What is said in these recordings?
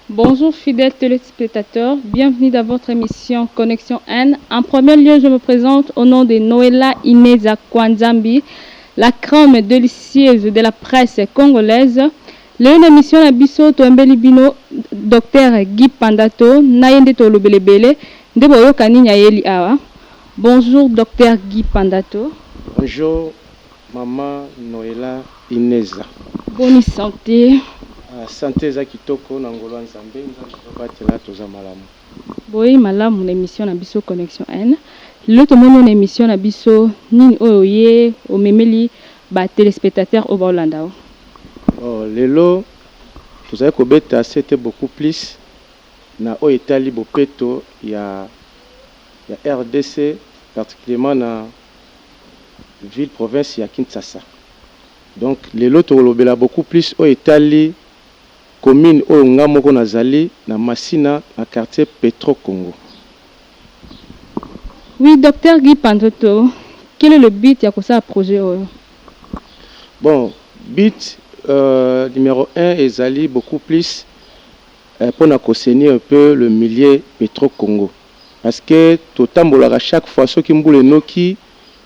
Bonjour fidèles téléspectateurs, bienvenue dans votre émission Connexion N. En premier lieu, je me présente au nom de Noëlla Ineza Kwanzambi, la crème délicieuse de la presse congolaise. L'émission émission na biso toembeli bino Dr Guy Pandato nayende tolobelebele nde boyokani nyayeli awa. Bonjour Dr Guy Pandato. Bonjour maman Noëlla Ineza. Bonne santé. Santé za kitoko na ngolo nzambe nzambe toza malamu. Boyi malamu na émission na biso Connexion N. L'autre mono na émission na biso nini oye omemeli ba téléspectateurs au Bolanda. Oh lelo tozali kobeta c'était beaucoup plus na o etali bopeto ya RDC particulièrement na ville province ya Kinshasa. Donc lelo tolobela beaucoup plus o etali commune oyo nga moko nazali na Masina na quartier Petro Congo. Oui, docteur Guy Pandato, quel est le but ya kosa projet oyo? Bon, but numéro 1 ezali beaucoup plus pour na kosenir un peu le milieu Petro Congo. Parce que totambolaka chaque fois ce qui mboule noki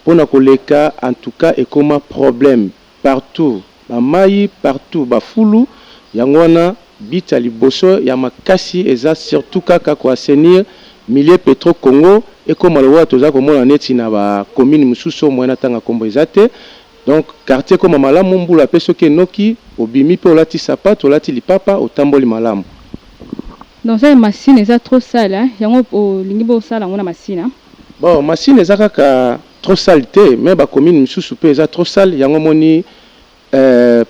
pour na koleka en tout cas et comme un problème partout, ba mai partout, ba fulu yangwana bita liboso ya makasi eza surtout kaka ko assainir milieu Petro Congo et comme le toza komona neti na ba commune mususu moyena tanga kombo ezate. Donc quartier comme malamu mbula peso ke noki obimi pe olati sapato olati lipapa otamboli malamu. Donc ça machine eza trop sale hein, yango olingi bo sala ngona machine. Bon, machine eza kaka trop saleté mais ba commune mususu pe eza trop sale yango moni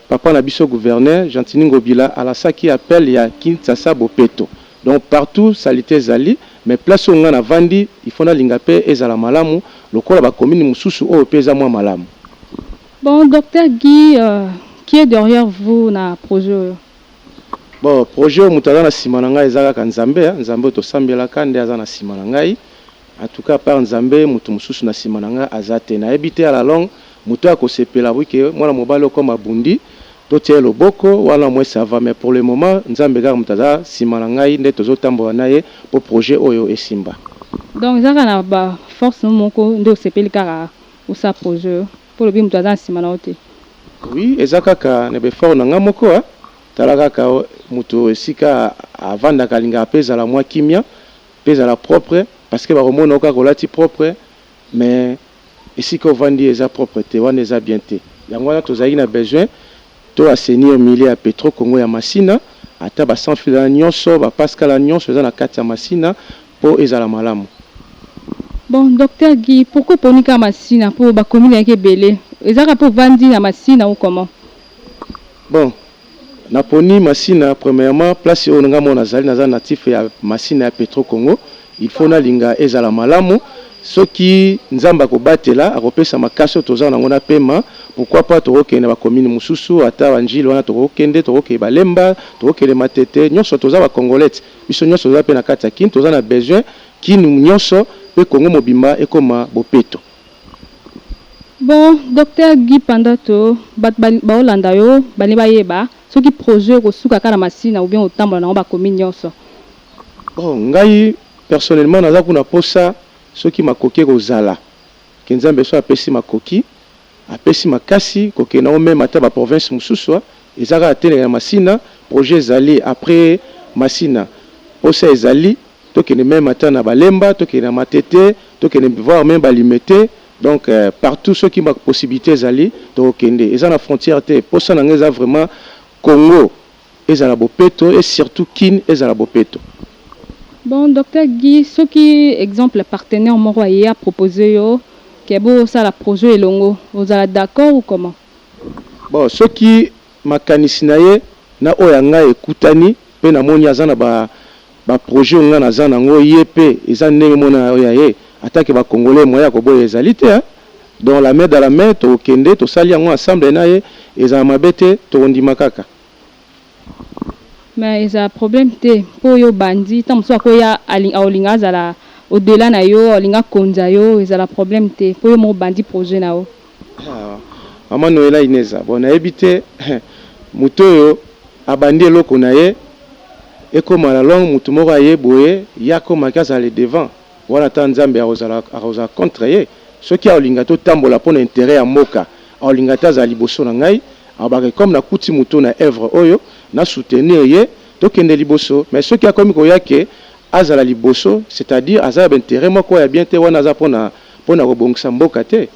papa na biso gouverneur Gentini Ngobila à la sa qui appelle ya Kinshasa Bopeto. Donc partout salité zali mais place où on a vandi il faut na lingape ezala malamu lokola ba commune mususu o peza moi malamu. Bon docteur Guy qui est derrière vous na projet? Bon projet mutaza na sima na ngai ezaka ka Nzambe Nzambe to sambela kande aza na sima na ngai. En tout cas par Nzambe mutu mususu na sima na ngai azate na ebité à la longue mutu akosepela wike mwana mobali comme abundi to tie loboko wana moi ça va mais pour le moment Nzambe ga mutaza sima na ngai nde tozotambola naye pour projet oyo esimba. Donc ezaka na ba force moko ndo sepeli kaka usa projet pour le bim mutaza sima na ote. Oui ezaka ka ne be fort na nga moko talaka ka mutu esika avanda kalinga pesa la moi kimia pesa la propre parce que ba romona oka kolati propre mais ici qu'on vend des propreté wana eza bien te yango wana tozali na besoin to assainir milieu ya Petro Congo ya Masina ata ba sans fil nyonso ba Pascal nyonso eza na kati ya Masina po ezala malamu. Bon docteur Guy, pourquoi ponika Masina pour ba commune ya Kebele ezaka pour vandi na Masina ou comment? Bon na poni Masina premièrement place oyo nga mona zali naza natif ya Masina ya Petro Congo il faut na linga ezala malamu. Soki nzamba ko batela akopesa makaso toza na ngona pema pourquoi pas tokokende ba commune mususu ata banjili wana tokokende tokoke balemba tokokele matete nyonso toza ba congolais biso nyonso toza pe na kati ya kin toza na besoin kinu nyonso pe Congo mobimba ekoma bopeto. Bon docteur Guy Pandato ba Olanda yo bani bayeba soki projet ko suka kana masina ou bien otambola na ba commune nyonso. Bon ngai personnellement naza kuna posa soki makoki kozala Nzambe so apesi makoki apesi makasi koke na même ata ba province mususu ezaka atene ya Masina projet ezali après Masina posa ezali tokene même ata na balemba tokene na matete tokene voir même balimité donc partout ceux qui ma possibilité ezali tokende eza na frontière te posa na ngeza vraiment Congo ezala bopeto et surtout kin ezala bopeto. Bon, docteur Guy, ce qui exemple partenaire moko a proposé yo que bo ça la projet elongo, vous êtes d'accord ou comment? Bon, ce qui makanisi na ye na oyanga ekutani pe na moni azana ba projet nga na zana ngo yepe eza ndenge mona oya ye attaque ba congolais moya ko boye ezalité dans la main dans la main to kende to sali yango ensemble na ye eza mabete to ndima kaka. Mais il y a un problème pour yo bandi tant soit ko ya alinga zala au-delà na yo alinga konza yo il y a un problème pour yo mo bandi projet na yo. Maman Noëlla Ineza bon na ebité muto yo abandi eloko na ye et comme à la longue mutumoko ayeboye ya comme kaza le devant wana tanzambe aroza contre ce qui a olingato tambola pour intérêt ya moka olingata za liboso na ngai abaka comme na kuti muto na œuvre oyo na soutenir ye to kende liboso mais ce qui a comme koyake azala liboso c'est-à-dire azala intérêt moko ya bien te wana za pona kobongisa mboka te.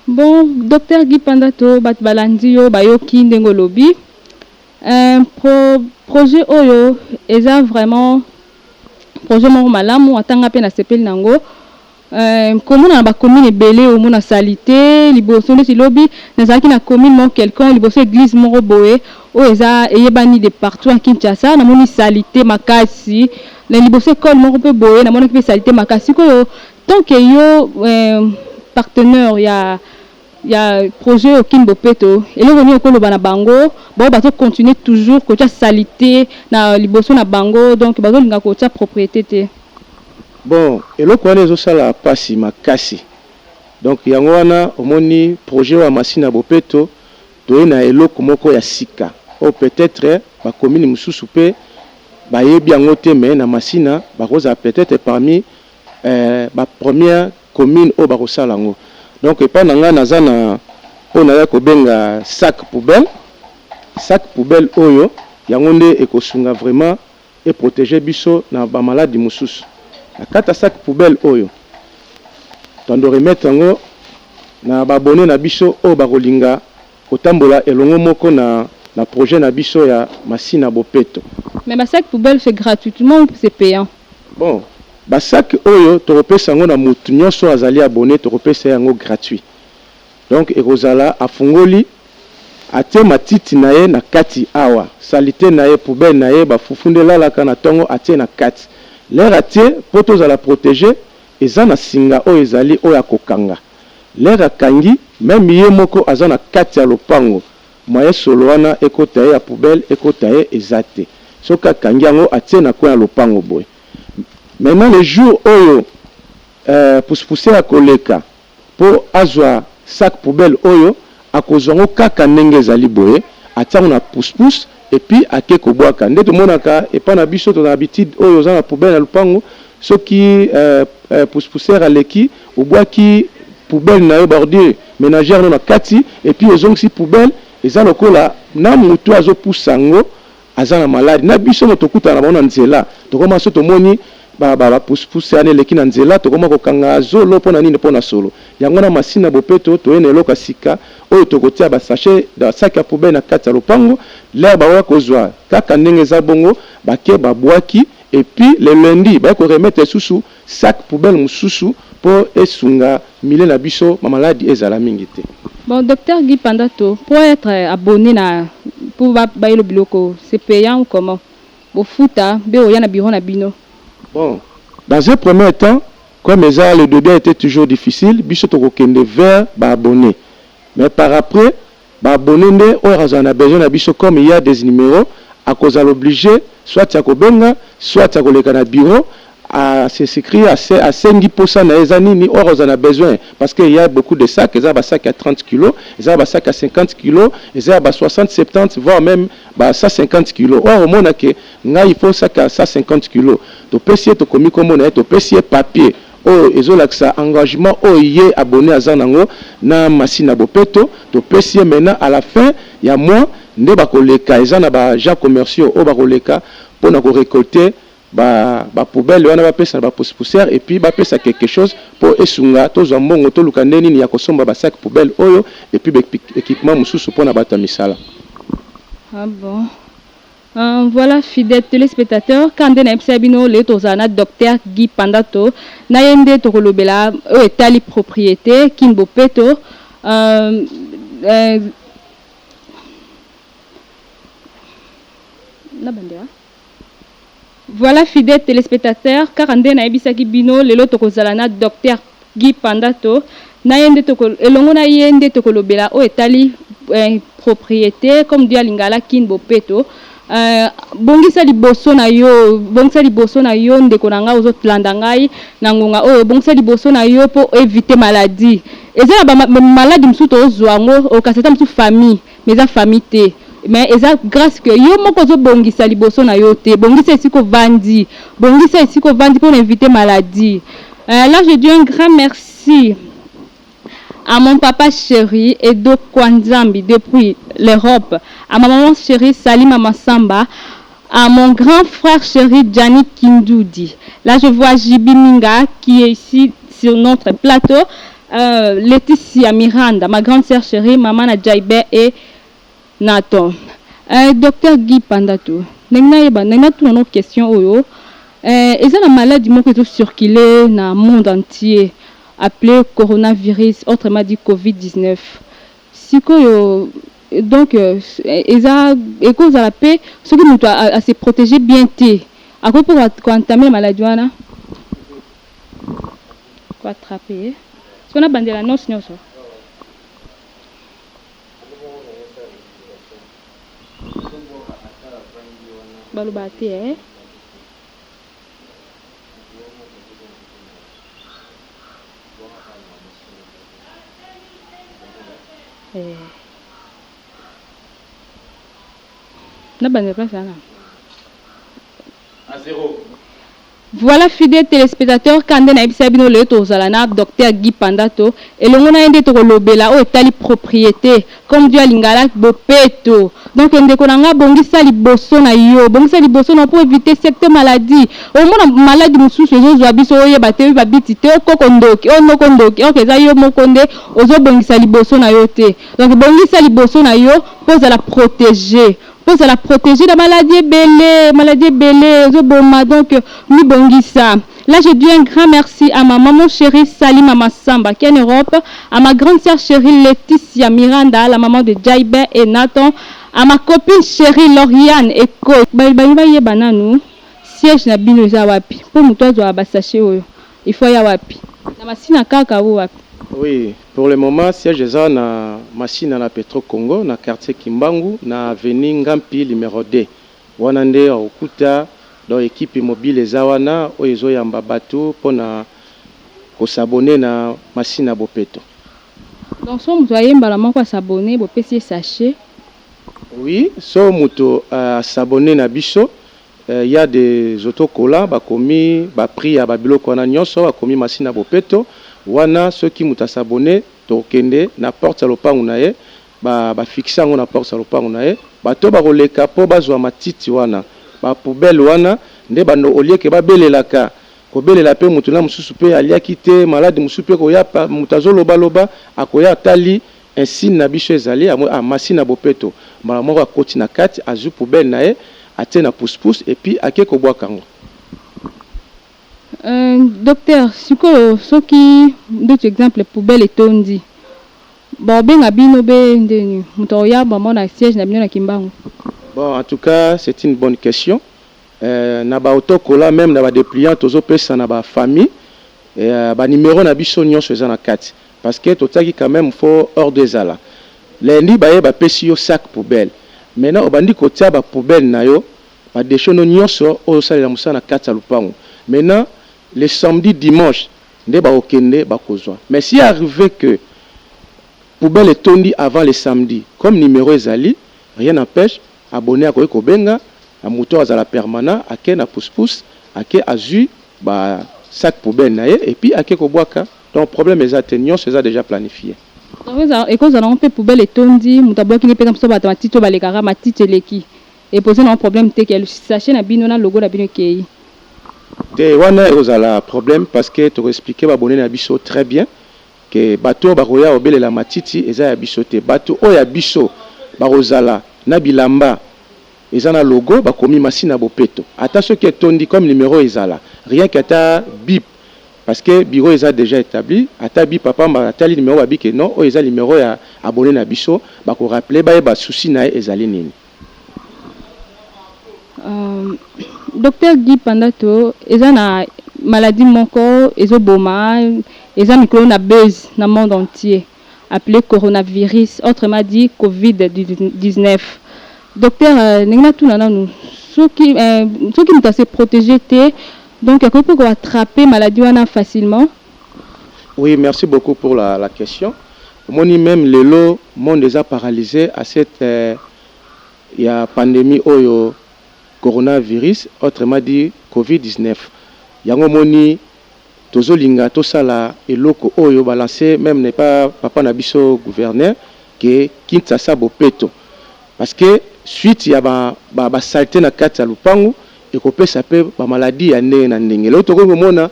Bon, docteur Guy Pandato bat balandi yo bayoki ndengo lobi projet oyo eza vraiment projet moko malamu atanga pe na sepeli nango komona na ba commune ebele o mona salité liboso neti lobi nazalaki na commune moko quelqu'un liboso église moko boye o eza eyebani de partout à Kinshasa na moni salité makasi na liboso école moko pe boye na moni pe salité makasi ko tant que yo partenaire ya projet au Kimbopeto et le venu au na bango bon bato continuer toujours ko ta salité na liboso na bango donc bato linga ko ta propriété te. Bon et le quoi les osala pasi makasi donc yango wana omoni projet wa masina bopeto to na eloko moko ya sika ou peut-être ba commune mususu pe ba yebi yango te mais na masina ba koza peut-être parmi ba première commune au ba kosala yango. Donc et pendant nga nazana on a ko benga sac poubelle oyo yango nde ekosunga vraiment et protéger biso na ba maladie mususu na kata sac poubelle oyo tando remettre ngo na ba abonné na biso o ba kolinga kotambola elongo moko na projet na biso ya masina bopeto. Mais ba sac poubelle c'est gratuitement ou c'est payant? Bon ba sac oyo tokopesa ngo na mutu nyonso azali abonné tokopesa yango gratuit donc ekozala afungoli atie matiti na ye na kati awa salité na ye poubelle na ye bafufunde lalaka na tongo atie na kati l'air atie po tozala protéger eza na singa oyo ezali oyo akokanga l'air akangi même ye moko aza na kati ya lopango moye solo wana ekota ye ya poubelle ekota ye eza te soki akangi yango atie na coin ya lopango boye. Maintenant les jours oyo pousser à koleka pour azwa sac poubelle oyo akozongo kaka ndenge ezali boye atango na pousse et puis ake kobwaka nde tomonaka epa na biso to na habitude oyo za na poubelle na lupango soki pousser aleki obwaki poubelle na yo bordure ménagère no na kati et puis ozongisi poubelle eza lokola na mutu azo pusango aza na maladie na biso motokuta na bona nzela tokoma so tomoni ba pousse ane leki na nzela tokoma kokanga zolo pona nini pona solo yango na masina bopeto to ene loka sika oyo tokotia ba sachet da sac ya poubelle na kati ya lopango l'air ba wa kozwa kaka ndenge za bongo bake babwaki et puis le lundi ba ko remettre susu sac poubelle mususu pour esunga mile na biso ma maladie ezala mingi te. Bon docteur Guy Pandato pour être abonné na pour ba le biloko c'est payant ou comment? Bo futa be o yana biro na bino. Bon, dans un premier temps, comme le début était toujours difficile, biso to kokende vers ba abonné. Mais par après, ba abonné on a besoin na biso comme il y a des numéros à cause à l'obligé, soit ya kobenga, soit ya koleka na bureau à s'écrire à 5% na ezanini on a besoin parce qu'il y a beaucoup de sacs, il y a des sacs à 30 kg, il y a des sacs à 50 kg, il y a des 60 70 voire même 150 kg. Or au monde que il faut sac à 150 kg. To pesier to komi comme on est to pesier papier. Oh ezolaksa engagement oh yé abonné à zanango na machine à bopeto to pesier maintenant à la fin il y a moi nde ba koleka ezana ba gens commerciaux oh ba koleka pour na ko récolter ba poubelle wana ba pesa ba poussière et puis ba pesa quelque chose pour esunga tozo mbongo to lukande nini ya kosomba ba sac poubelle oyo et puis équipement mususu pour na bata misala. Ah bon. Voilà, fidèles téléspectateurs, quand on a observé le tozana docteur Guy Pandato, na yende tokolobela etali propriété Kimbopeto. Voilà, fidèles téléspectateurs, car on a ebisaki bino le tokozalana docteur Guy Pandato, na yende tokol elongo na yende tokolobela o etali propriété comme dia lingala Kimbopeto. Bongisa liboso na yo ndeko na nga ozotlanda ngai na ngonga oyo bongisa liboso na yo po éviter maladie ezala ba maladie msuto ozwa ngo okaseta msu famille mais za famille te mais eza grâce que yo moko zo bongisa liboso na yo te bongisa esiko vandi pour éviter maladie. Là je dis un grand merci à mon papa chéri Edo Kwanzambi depuis l'Europe, à ma maman chérie Salima Massamba, à mon grand frère chéri Gianni Kindoudi. Là je vois Jibi Minga qui est ici sur notre plateau, Laetitia Miranda, ma grande sœur chérie, maman Nadjaïbe et Nathan. Docteur Guy Pandato, n'a tout une autre question oyo. Ils ont la maladie qui est circulée dans le monde entier, appelée coronavirus, autrement dit Covid-19. Si donc, ils ont cause à la paix, ceux qui nous doivent à se protéger bien. À quoi pour entamer la maladie quoi attraper? Si on a bandé la noce, non ça. Balubate, na bande place là. À 0. Voilà, fidèles téléspectateurs, quand on a eu le Tozalana, docteur Guy Pandato, et le monde a été lobela au état propriété, comme Dieu a l'ingala bopeto. Donc, on déconne bongisa li bosso na yo, bongisa li bosso na pour éviter cette maladie. Au moins, maladie moussou, les gens habitent au yabate, babitite, au kokondoki, au no kondoki, au kezayo mokonde, aux bongisa li bosso na yo te. Donc, bongisa li bosso na yo, pose à la protéger. Pour la protéger de la maladie belée, donc mi bongisa. Là, je dis un grand merci à ma maman chérie Salima Massamba qui est en Europe, à ma grande sœur chérie Laetitia Miranda, la maman de Jaïbe et Nathan, à ma copine chérie Lauriane et Côte. Bananu, siège na bino za wapi. Pour nous toi doit basacher il faut ya wapi. Na masina kaka wapi. Oui, pour le moment, siège est na machine à la Petro Congo, na quartier Kimbangu, na avenue Ngampi numéro 2. Wanande okuta dans équipe mobile ezawana oyezo yamba batu pona ko s'abonner na machine à bopeto. Donc so muto ayemba moko s'abonner bo pesi sachet. Oui, so muto s'abonner na biso, il y a des autocollants ba komi ba prix ya babilo kona nyonso ba komi machine à bopeto. Wana ceux qui muta s'abonner tokende na porte à lopango na ye ba fixa ngo na porte à lopango na ye bato ba koleka po bazwa matiti wana ba poubelle wana nde bando olie ke ba belelaka ko belela pe mutu na mususu pe aliaki te malade mususu pe ko ya mutazo loba loba akoya tali ainsi na biso ezali a machine na bopeto mala moko akoti na kati azu poubelle na ye atie na pousse et puis ake ko bwa kango. Docteur, ce qui d'autres exemples poubelle et tondi. Bon, ben abino ben de mutoya maman na siège na bino na Kimbangu. Bon, en tout cas, c'est une bonne question. Na ba autocola même na ba dépliant tozo pesa na ba famille et ba numéro na biso nyonso eza na kati parce que totaki quand même faut hors des ala. Lundi ba ye ba pesi yo sac poubelle. Maintenant obandi kotia ba poubelle na yo ba déchono nyonso o salela musana kati ya lupango. Maintenant les samedis, dimanche, nde ba okende ba kozwa. Mais si arrivé que poubelle est tondi avant les samedis, comme numéro ezali, rien n'empêche abonné à ko benga, à moto azala permanent, à ken na pousse à azu ba sac poubelle na et puis à ko boaka. Donc problème est atteignon, c'est déjà planifié. Et quand on fait poubelle et tondi, mutabwa ki ne peut pas battre matito balekara matite leki. Et poser un problème te que sachet na bino na logo na bino kei. Te wana ozala problème parce que tu expliquer ba bonné na biso très bien que bateau ba roya obele la matiti eza ya biso te bateau o ya biso ba rozala na bilamba eza na logo ba komi machine na bopeto ata ce qui est tondi comme numéro ezala rien qu'ata bip parce que bureau eza déjà établi ata bip papa ba tali numéro ba bike non o eza numéro ya abonné na biso ba ko rappeler ba souci na ezali nini. Docteur Guy Pandato, ils ont une maladie moko, ils ont boma, ils ont micro na buzz dans le monde entier, appelé coronavirus, autrement dit Covid-19. Docteur, n'engna tout nana nous, ceux qui nous se protéger donc est-ce qu'on peut attraper maladie facilement? Oui, merci beaucoup pour la question. Moi même le monde déjà paralysé à cette ya pandémie oyo coronavirus, autrement dit Covid-19. Yango moni tozolinga tosala eloko oyo balancer même n'est pas papa na biso gouverneur que Kinshasa bopeto parce que suite ya ba saleté na kati ya lupango ekopesa pe ba maladie ya ndenge na ndenge. Lelo tokomona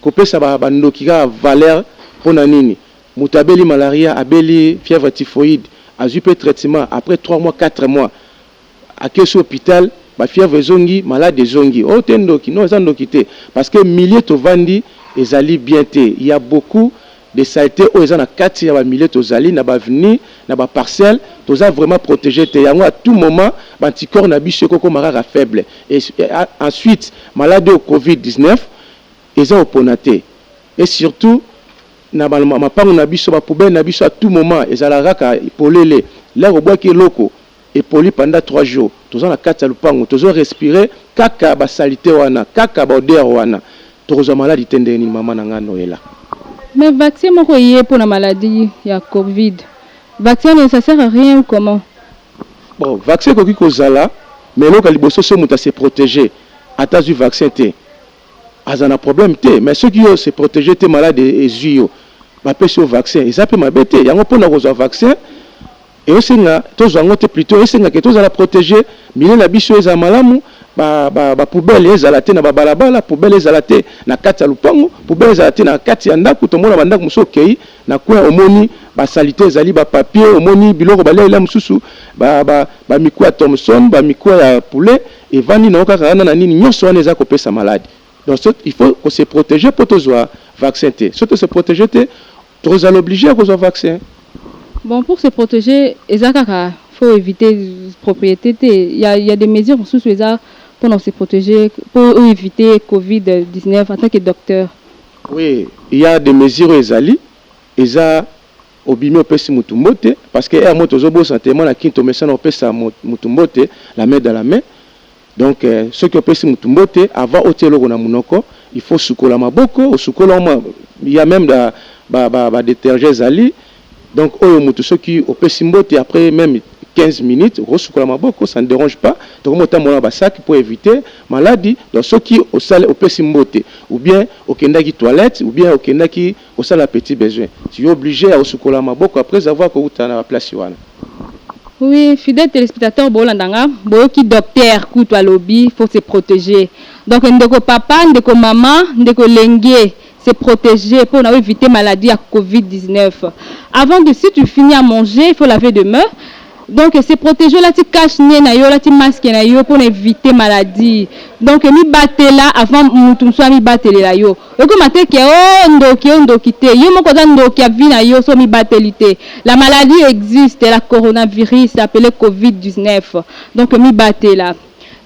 kopesa ba ndoki ka valeur pona nini mutabeli malaria abeli fièvre typhoïde azui pe traitement après 3 mois 4 mois à quel hôpital ba fièvre zongi malade zongi o tendoki no zandoki te parce que milliers to vandi ezali bien te. Il y a beaucoup de saleté o ezana kati ya ba milliers to zali na ba avenir na ba parcelle toza vraiment protéger te yango à tout moment ba anticorps na biso koko marara faible et ensuite malade au Covid-19 eza oponate et surtout na ba mapango na biso ba poubelle na biso à tout moment ezala raka polele là au bois ki loko et poli pendant 3 jours toza na kati ya lupango tozo respirer kaka ba salité wana kaka ba odeur wana toza maladi tendeni mama na nga Noela. Mais vaccin moko yé pour la maladie ya Covid. Vaccin ne ça sert à rien comment? Bon, vaccin koki kozala mais loka liboso so muta se protéger ata du vaccin te. Azana problème te mais ceux qui ont se protéger te malade et zuyo ba pesi au vaccin ils appellent ma bête yango pona koza vaccin et aussi nga tozo ngote plutôt esenga ke toza la protéger mine na biso eza malamu ba poubelle ezala te na ba balabala poubelle ezala te na kati ya lupango poubelle ezala te na kati ya ndako tomona bandako muso kei na coin omoni ba salité ezali ba papier omoni biloko balela mususu ba miko ya Thomson ba miko ya poulet et vandi na okaka na nini nyonso wana eza kopesa maladie. Donc il faut qu'on se protéger pour tozoa vaccin te surtout se protéger te toza l'obligé à cause vaccin. Bon, pour se protéger, il faut éviter les propriétés. Il y a des mesures pour se protéger, pour éviter Covid-19 en tant que docteur. Oui, il y a des mesures ezali, eza obimi opesi mutumbote parce que er moto zobo santément la kinto mesana opesa mutumbote la main dans la main. Donc ceux qui opesi mutumbote avant otelo na munoko, il faut sukola maboko, sukola il y a même ba détergent ezali. Donc, ceux qui ont pessimbote après même 15 minutes, ça ne dérange pas. Donc, on a sac pour éviter maladie. Donc, ceux qui ont salle au pessimbote, ou bien au kendaki toilette, ou bien au kendaki au salle à petit besoin. Tu es obligé à sukola maboko après avoir que tu as la place. Oui, fidèle téléspectateur, qui docteur, couteau lobby, faut se protéger. Donc, ndeko papa, ndeko maman, ndeko lengue. Se protéger pour éviter maladie à Covid-19. Avant de, si tu finis à manger, il faut laver de mains. Donc, se protéger là, tu caches na yo, là, tu masques na yo pour éviter maladie. Donc, mi batte là avant mutum soit mi batte là yo. Et comme matin que ndoki te, yo mo koza ndoki a vi na yo so mi batte lité. La maladie existe, la coronavirus appelé Covid-19. Donc, mi batte là.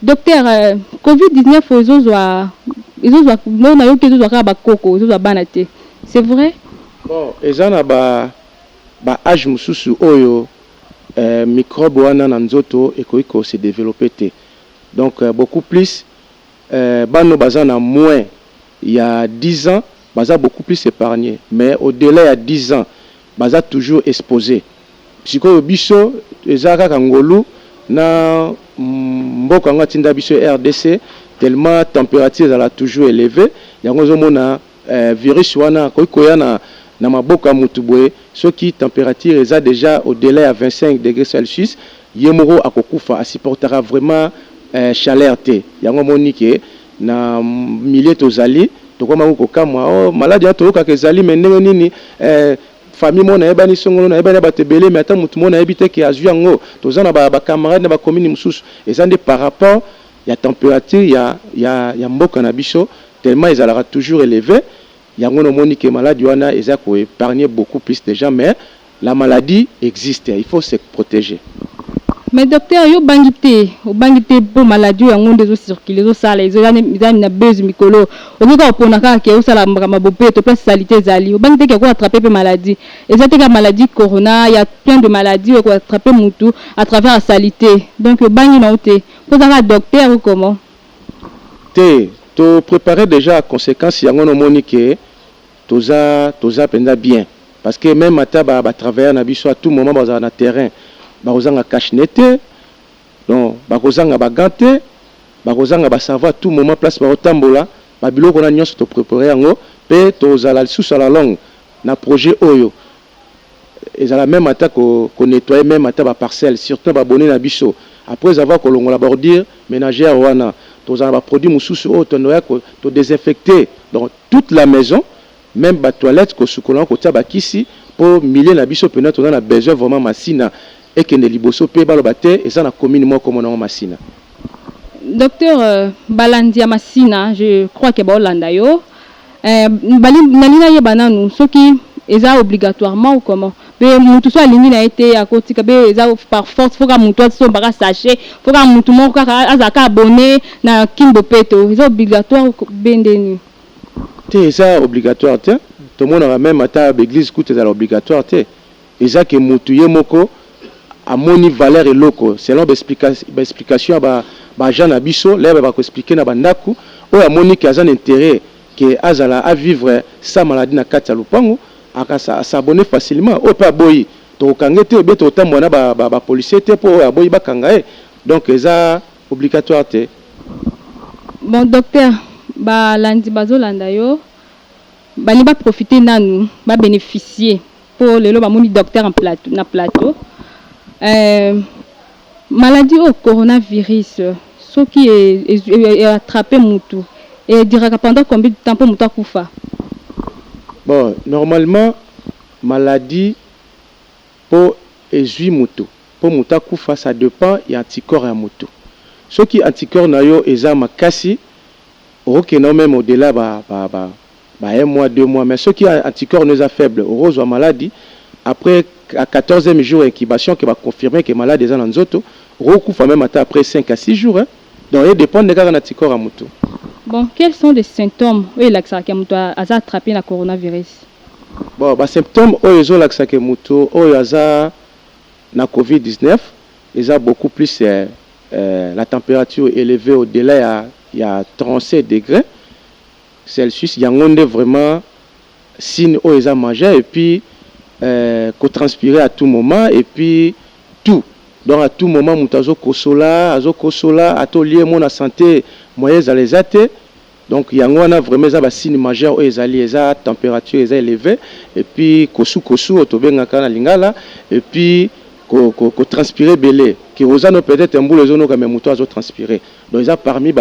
Docteur, Covid-19 c'est vrai? Bon, ezana ba âge mususu oyo microbe wana na nzoto ekoiko se développer te. Donc beaucoup plus bano bazana moins il y a 10 ans, baza beaucoup plus épargné, mais au-delà il y a 10 ans, baza toujours exposé. Siko biso ezaka kangolu na mboka ngatinda biso RDC tellement température elle a toujours élevée yango zomona virus wana koya na maboka mutubwe soki température eza déjà au-delà à 25 degrés Celsius yemoro akokufa asupportera vraiment chaleur te yango monike na milieu tozali tokoma ko kamwa malade ya toyoka kezali mendenge nini famille mona ebani songolo na ebani batebele mais ata mutu mona ebite ki azwi yango tozana ba camarades na ba commune mususu ezande par rapport ya température ya mboka na biso tellement ils allera toujours élevé yango no monique maladie wana eza ko épargner beaucoup plus de gens mais la maladie existe il faut se protéger. Mais docteur yo bangite pour maladie yango ndezo circuler zo sala ils na base mikolo onika opona ka ke osala mabope to place salité zali bangite ke ko attraper pe maladie ezate ka maladie corona il y a plein de maladies ko attraper mutu à travers la salité donc bangi na ote pour ça docteur ou comment te préparer déjà à conséquence yango no monique toza penda bien parce que même ata ba travailler na biso à tout moment ba na terrain ba ozanga cache nete bakozanga bagante bakozanga basava à tout moment place baotambola babiloko na nyonso to préparer yango pe tozala lisusu la longue na projet oyo ezala même ata ko nettoyer même ata ba parcelle surtout ba bonner na biso après avoir kolongola bordure ménagère wana tozala ba produit mususu oyo tonoya ko to désinfecter donc toute la maison même ba toilette ko sukola ko tia bakisi pour milliers na biso pena tona na besoin vraiment masina et que ne liboso pe baloba te eza na commune moko mona masina. Docteur Balandia Massina, je crois que Baolanda yo bali nalina yebana nous ce qui est obligatoirement ou comment mais mutu so alingi na été à côté ka be eza par force faut ka mutu so baka sachet faut ka mutu moko ka azaka abonné na Kimbo Peto c'est obligatoire bendeni te eza obligatoire te to mona même ata l'église coûte eza obligatoire te eza que mutu ye moko a moni valeur et loco selon explication ba Jean Abisso là va expliquer na bandaku o a moni ki azan intérêt que azala à vivre sa maladie na kati ya lupango aka s'abonner facilement o pa boyi to kangete be to tamona ba policier te po ya boyi bakanga donc eza obligatoire te. Bon docteur ba landi bazolanda yo bali ba profiter nanu ba bénéficier pour le ba moni docteur en plateau na plateau maladie au coronavirus ce qui est attrapé mutu et diraka pendant combien de temps pour mutu akufa? Bon normalement maladie pour ezui mutu pour mutu akufa ça dépend ya anticorps ya mutu ce qui anticorps na yo eza makasi ok non même au-delà un mois 2 mois mais ce qui anticorps nous a faible rose wa maladie après à 14e jour incubation qui va confirmer que malade est en nzoto recouvre même après 5 à 6 jours hein? Donc il dépend de cas anticorps à mutu. Bon, quels sont les symptômes où il a mutu a attrapé la coronavirus? Bon, bah symptômes où ils ont l'accès mutu où il a na Covid-19, ils a beaucoup plus la température élevée au-delà il y a 37 degrés Celsius, il y a vraiment signe où ils a mangé et puis qu'on transpirer à tout moment et puis tout. Donc à tout moment, mutazo kosola, à tout lié mon santé, moyens à les athées. Donc il y a vraiment un signe majeur où ils ont température élevée et puis kosu otobenga kana lingala et puis ko transpirer belé qui aux peut-être un bout zono comme mutazo transpirer. Donc ils ont parmi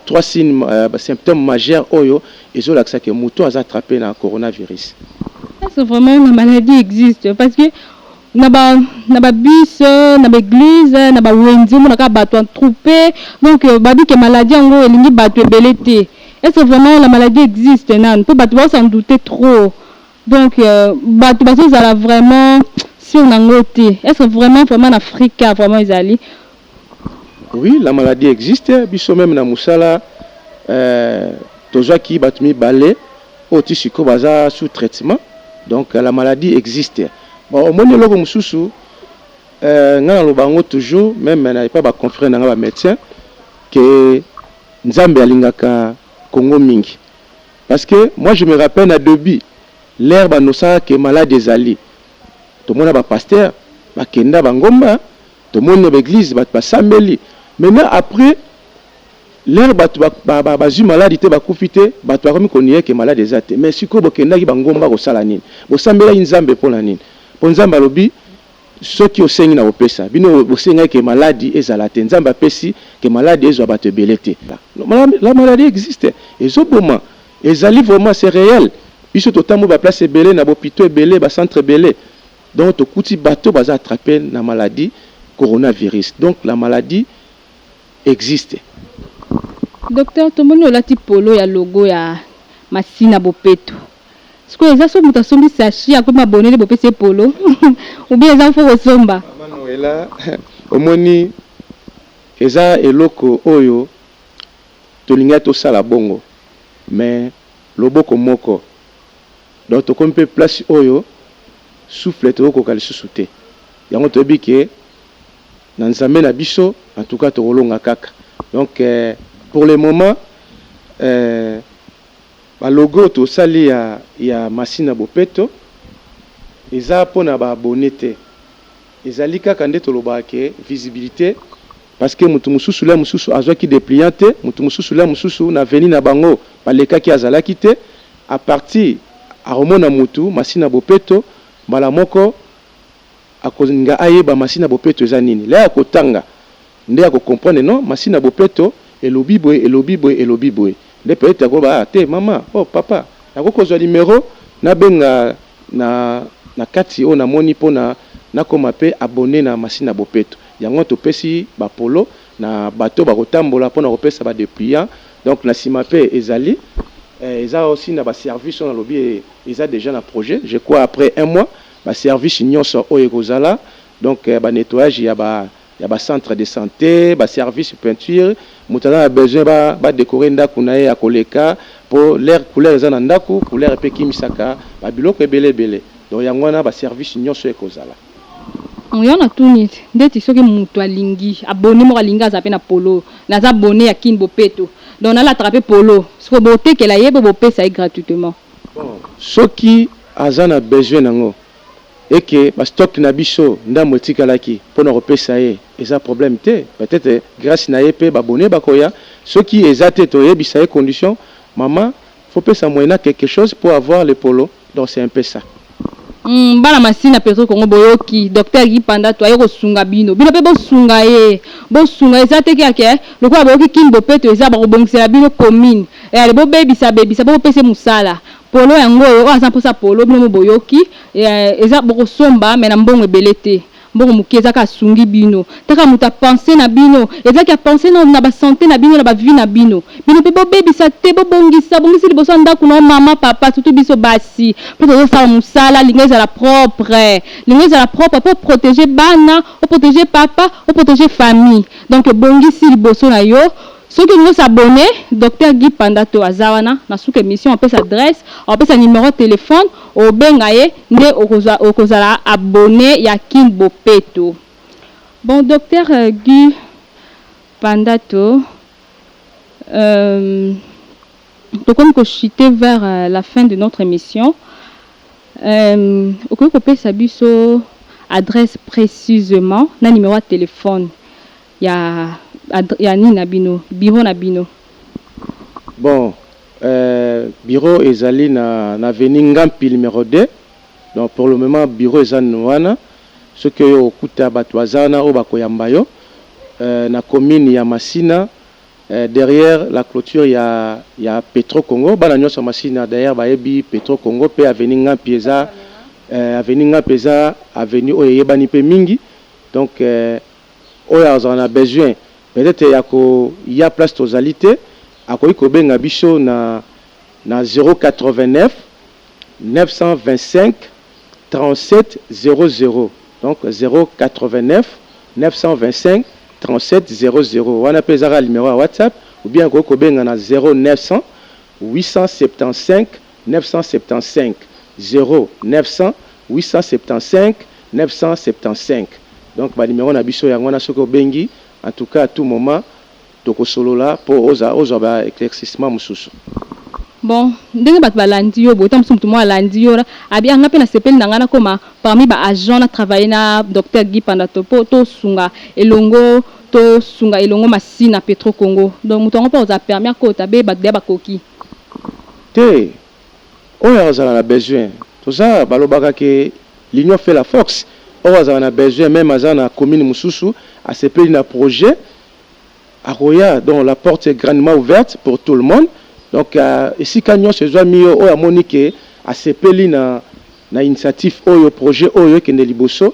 trois signes symptômes majeurs oyo ils ont l'accès que mutu a attrapé na coronavirus. C'est vraiment une maladie existe parce que na ba bus na ba église na ba wenzi mo na ka bato troupé donc babi que maladie ngo elingi bato ebelete est-ce vraiment la maladie existe nan peut bato s'en douter trop donc bato ça vraiment sur nangote est-ce vraiment en Afrique vraiment izali? Oui, la maladie existe biso même na musala toza ki bato mi balé otisiko baza sous traitement donc la maladie existe. Bon, au moins le mususu ngana lobango toujours même na pas ba confrère na ba médecin que nzambe alingaka Congo mingi parce que moi je me rappelle à début l'herbe anosa que malade ezali to mona ba pasteur ba kenda bangomba to mona ba église ba sambeli maintenant après l'herbe ba zu malade te ba kufite ba to akomi koniye que malade ezate mais siko bo kenda ki bangomba ko sala nini bo sambela nzambe pona nini pour nzambe alobi soki osengi na opesa bino osenga ke maladie ezala te nzambe apesi ke maladie ezwa bato ebele te. La maladie existe ezoboma ezali vraiment c'est réel biso totambo ba place ebele na bopito ebele ba centre ebele donc tokuti bato baza attrapé na maladie coronavirus donc la maladie existe. Docteur tomoni olati polo ya logo ya Massina Bopeto. Est-ce que les gens sont sombi sachi à comme abonné pour PC polo ou bien les enfants ressemblent? Manuela omoni eza eloko oyo tolinga to sala bongo mais loboko moko donc to kompe place oyo souffle to ko kali susute yango to bike na nzambe na biso en tout cas to rolonga kaka donc pour le moment ba logo to sali ya Massina Bopeto eza pona ba abonné te ezali kaka nde to lobake visibilité parce que mutu mususu la mususu azwaki dépliant te, mutu mususu la mususu na veni na bango balekaki azalaki te, à partir aromona mutu masina bopeto mbala moko akozinga ayeba masina bopeto eza nini. La akotanga nde akokomprendre non masina bopeto elobi boye elobi boye elobi boye. Nde peut-être akoba te mama oh papa akokozwa numéro na benga na kati o na moni pona na koma pe abonné na masina bopeto. Yango topesi ba polo na bateau bakotambola pona kopesa ba dépliant. Donc na sima pe ezali eza aussi na ba service na lobby eza déjà na projet. Je crois après un mois ba service nyonso o ekozala. Donc ba nettoyage ya ba centre de santé, ba service peinture, mutana a besoin ba décorer ndaku na ya koleka pour l'air couleur eza na ndaku, couleur pe kimisaka ba biloko ebele. Donc yango wana ba service nyonso ekozala. Oyona tunit ndeti soki mutu alingi abonné mo alinga azape na polo naza abonné ya kin bopeto donc na la attraper polo so boté que la yebe bopesa gratuitement. Bon soki azana besoin nango et que ba stock na biso ndambo etikalaki pona kopesa ye eza problème te, peut-être grâce na ye pe ba abonné bakoya soki ezate to yebisa ye condition maman faut pesa moyena quelque chose pour avoir le polo. Donc c'est un peu ça. Bana masina Petro Congo boyoki docteur Guy Panda to ayeko sunga bino pe bo sunga ezate ke le kwa boyoki kimbo peto eza ba kobongisela bino commune e bo bebisa bo pese musala polo yango o aza posa polo bino boyoki eza boko somba mais na mbongo ebelete mbongo mukeza ka sungi bino taka muta penser na bino eza ki penser na ba santé na bino na ba vie na bino pe bo bebisa te bo bongisa liboso ndako na mama papa tout biso basi peut ça musala lingeza la propre pour protéger bana ou protéger papa ou protéger famille. Donc bongisi liboso na yo. Ceux qui nous s'abonner, docteur Guy Pandato Azawana, na sous émission, on peut s'adresse, on peut sa numéro de téléphone, au bengaye, ne au kozala abonné yakin bopeto. Bon, docteur Guy Pandato, donc comme que chuter vers la fin de notre émission, au cas où on peut s'abuser adresse précisément, na numéro de téléphone, ya ni na bino bureau na bino. Bon bureau ezali na avenue Ngampi numéro 2. Donc pour le moment bureau ezali wana ce que okuta batwazana o bakoyamba yo na commune ya Masina derrière la clôture ya Petro Congo bana nyonso Masina derrière bayebi Petro Congo pe avenue Ngampi eza avenue Ngampi eza avenue o yebani pe mingi. Donc oya on a besoin peut-être il y a place totalité à quoi benga biso na 089 925 37 00. Donc 089 925 37 00. On appelle ça le numéro à WhatsApp ou bien ko benga na 0900 875 975 0900 875 975. Donc ba numéro na biso yango na soko bengi en tout cas à tout moment toko solo là pour oza ba éclaircissement mususu. Bon ndenge bat balandi yo botam sumtu mo alandi yo abi anga pe na sepeli nanga na koma parmi ba agent na travailler na docteur Guy Pandato to sunga elongo masina Petro Congo. Donc mutongo pa oza permis ko tabe ba de ba koki te oya oza na besoin to ça balobaka ke l'union fait la force. On a besoin même à la commune Mususu à ce pays un projet à Roya dont la porte est grandement ouverte pour tout le monde. Donc ici quand nous sommes mis à Monique à ce pays na initiative au projet au qui est liboso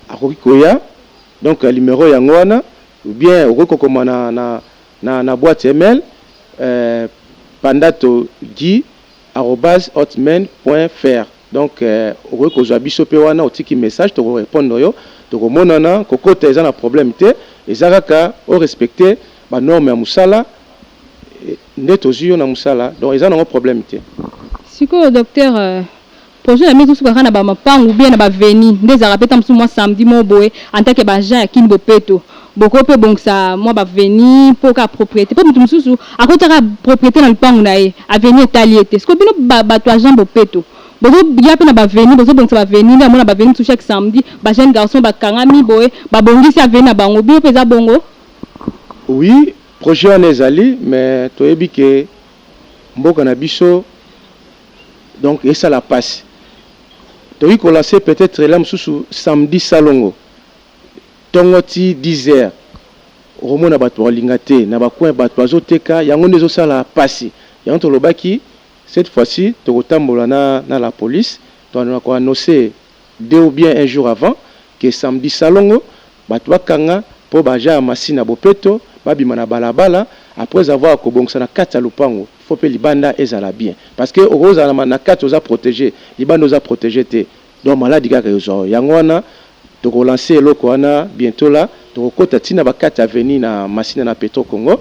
à Roya. Donc le numéro yangwana ou bien au comme na boîte email pandato@hotmail.fr. Donc au ko biso pe wana otiki message to répondre yo to ko monana ko kota eza na problème te ezaka o respecter ba norme ya musala ndeto zio na musala donc eza na problème te. Siko docteur projet na mitu suka na ba mapangu ou bien na ba veni ndeza rapeta msu moi samedi mo boye en tant que ba Jean ya Kimbo Peto boko pe bon ça moi ba veni pour ka propriété pour mutu msusu akotaka propriété na lupangu na ye avenir taliete siko bino ba to Jean Bopeto bozo ya pe na ba veni bozo bon ça ba veni na mona ba veni tout chaque samedi ba jeune garçon ba kangami boye ba bongisi avenir na bango bio peza bongo Oui, projet en ezali, mais toyebi que mboka na biso, donc et ça la passe. Toyebi ko lancer peut-être là msusu samedi salongo. Tongoti 10h. Romona bato lingate na bakwen bato azoteka yango ndezo sala passe. Yango tolobaki cette fois-ci tokotambola na la police, on a annoncé 2 ou bien un jour avant que samedi salongo bato bakanga po baja masina bopeto babima na balabala après avoir kobongsa na kati ya lupango faut pe libanda ezala bien parce que oza na kati oza protégé libanda oza protégé te donc maladi kaka yozo yango wana toko lancer eloko wana bientôt là toko kota tina bakati avenir na masina na Petro Congo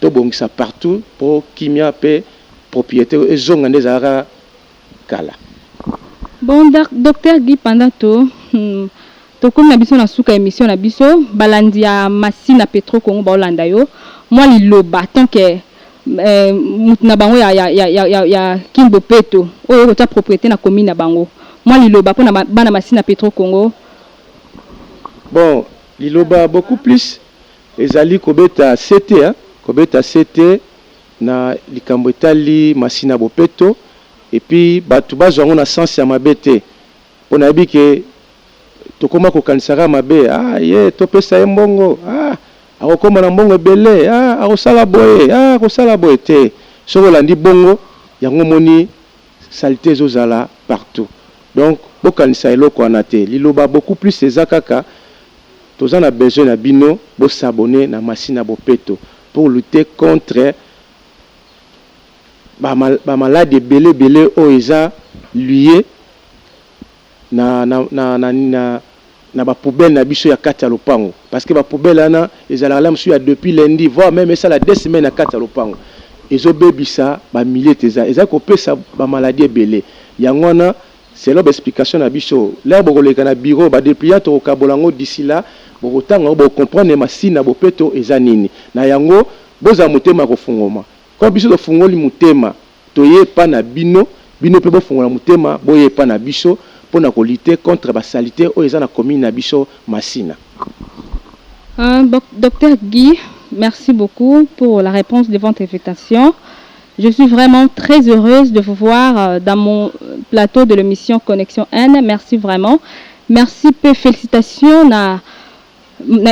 to bongisa partout pour kimia pe propriété ezonga ndezara kala. Bon, docteur Guy Pandato, comme na biso na suka émission na biso balandi ya masina Petro Congo ba Olanda yo moi liloba tant que mutuna bango ya Kimbo Peto oyo ko propriété na commune na bango moi liloba pona bana masina Petro Congo. Bon, liloba beaucoup plus ezali kobeta CT hein, kobeta CT na likambo etali masina bopeto et puis batu bazwango na sens ya mabete pona yebi ke tokoma kokanisaka mabe ye topesa ye mbongo akokoma na mbongo ebele akosala boye akosala boye te soki olandi bongo yango moni salité ezozala partout donc bokanisa eloko wana te liloba beaucoup plus eza kaka toza na besoin na bino bosabone na masina bopeto pour lutter contre ba malade belé o eza lié na ba poubelle na biso ya kati ya lopango parce que ba poubelle ana ezala la msu ya depuis lundi voire même ça la 2 semaines na kati ya lopango ezo bebisa ba milliers eza ko pesa ba maladie belé yango na c'est l'obs explication na biso là bokoleka na bureau ba dépliant to kabolango d'ici là bokotanga bo comprendre masina bopeto eza nini na yango boza mutema ko fungoma quand biso to fungoli mutema toye pa na bino pe bo fungola mutema boye pa na biso pona ko lutter contre ba salité o eza na commune na biso masina. Docteur Guy, merci beaucoup pour la réponse de votre invitation. Je suis vraiment très heureuse de vous voir dans mon plateau de l'émission Connexion N. Merci vraiment. Merci peu félicitations na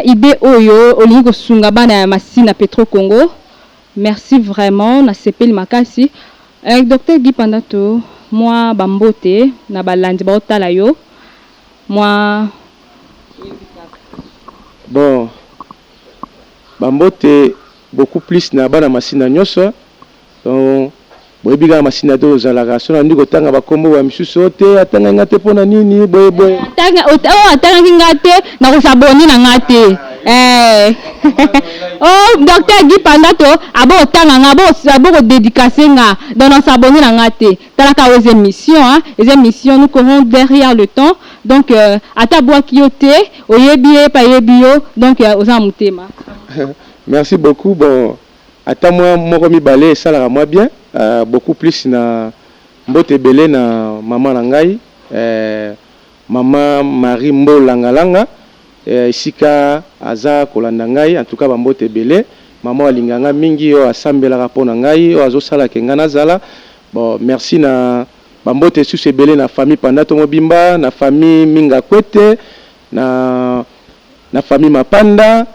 idée oyo olingo sungaba na masina Petro Congo. Merci vraiment na sepeli makasi. Docteur Guy Pandato, moi bambote na balandi ba otala yo. Moi bon bambote beaucoup plus na bana masina nyoso. Donc boyebiga masina to zalaka so na ndiko tanga bakombo wa misusu te atanga ngate pona nini boye atanga ngate na ko saboni na ngate oh docteur Guy Pandato abo tanga abo ko dédicacer nga dans na saboni na ngate talaka aux émissions hein les émissions nous courons derrière le temps donc ata boa kiote oyebi pa yebio donc aux amutema. Merci beaucoup. Bon ata moi moko mibale esalaka moi bien beaucoup plus na mbote belé na maman na ngai maman Marie Mbo Langalanga isika aza kolanda ngai en tout cas bambote belé maman alinganga mingi yo asambelaka pona ngai yo azosala ke ngana zala bon merci na bambote sous belé na famille Pandato Mobimba na famille Minga Kwete na famille Mapanda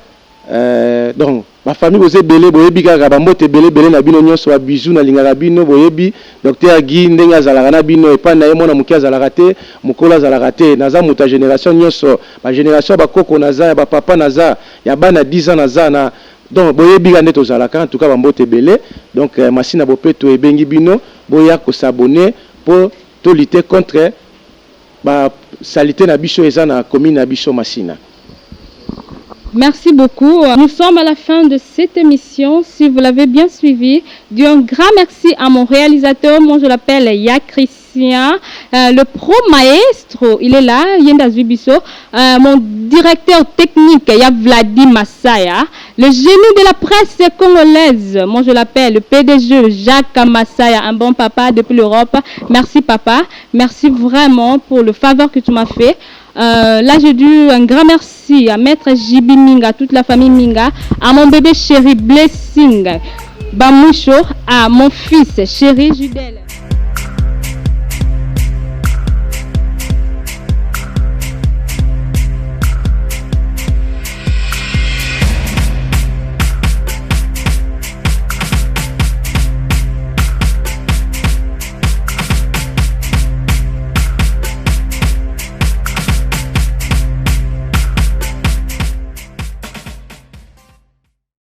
donc ma famille oze belé boyebi kaka bambote belé na bino nyonso ba bisou na lingaka bino boyebi docteur Guy ndenga azalaka na bino epanda ye mona muki azalaka te mukola azalaka te naza muta génération nyonso ba génération ba koko naza ya ba papa naza ya bana 10 ans naza na donc boyebi ka ndeto zalaka en tout cas bambote belé donc masina bopeto ebengi bino boya ko s'abonner pour to lutter contre ba salité na biso eza na commune na biso masina. Merci beaucoup. Nous sommes à la fin de cette émission. Si vous l'avez bien suivi, dis un grand merci à mon réalisateur. Moi, je l'appelle Ya Christian. Le pro maestro, il est là, Yenda Zubiso. Mon directeur technique, Ya Vladi Massaya. Le génie de la presse congolaise, moi, je l'appelle le PDG Jacques Massaya, un bon papa depuis l'Europe. Merci, papa. Merci vraiment pour le faveur que tu m'as fait. Là, je dis un grand merci à Maître Jibi Minga, toute la famille Minga, à mon bébé chéri Blessing Bamoucho, à mon fils chéri Judel.